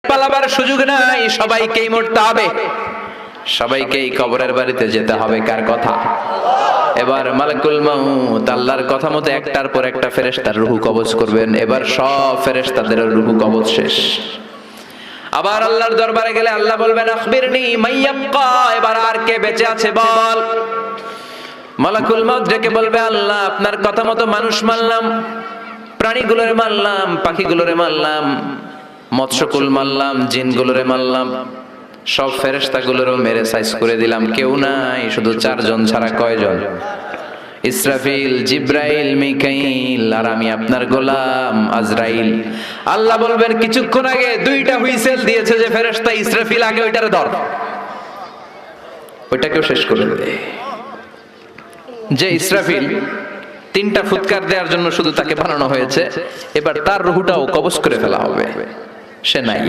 পালাবার সুযোগ নাই, সবাইকেই মরতে হবে, সবাইকেই কবরের বাড়িতে যেতে হবে। কার কথা? এবার মালাকুল মাউত আল্লাহর কথা মতো একটার পর একটা ফেরেশতার রূহ কবজ করবেন। এবার সব ফেরেশতাদের রূহ কবজ শেষ। আবার আল্লাহর দরবারে গেলে আল্লাহ বলবেন আখবিরনি মাইয়াবকা, এবার আর কে বেঁচে আছে বল। মালাকুল মাউত ডেকে বলবে আল্লাহ আপনার কথা মতো মানুষ মারলাম, প্রাণীগুলোরে মারলাম, পাখিগুলোরে মারলাম, মৎস্যকুল মারলাম, জিনগুলোরে মারলাম, সব ফেরেশতাগুলোরও মেরে সাইজ করে দিলাম, কেউ নাই, শুধু চারজন ছাড়া। কয়জন? ইসরাফিল, জিব্রাইল, মিকাইল আর আমি আপনার গোলাম আজরাইল। আল্লাহ বলবেন কিছুক্ষণ আগে দুইটা হুইসেল দিয়েছে যে ফেরেশতা ইসরাফিল, আগে ওইটারে ধর, ওইটাকেও শেষ করে দে। যে ইসরাফিল তিনটা ফুৎকার দেওয়ার জন্য শুধু তাকে বানানো হয়েছে, এবার তার রুহটাও কবজ করে ফেলা হবে, সে নাই।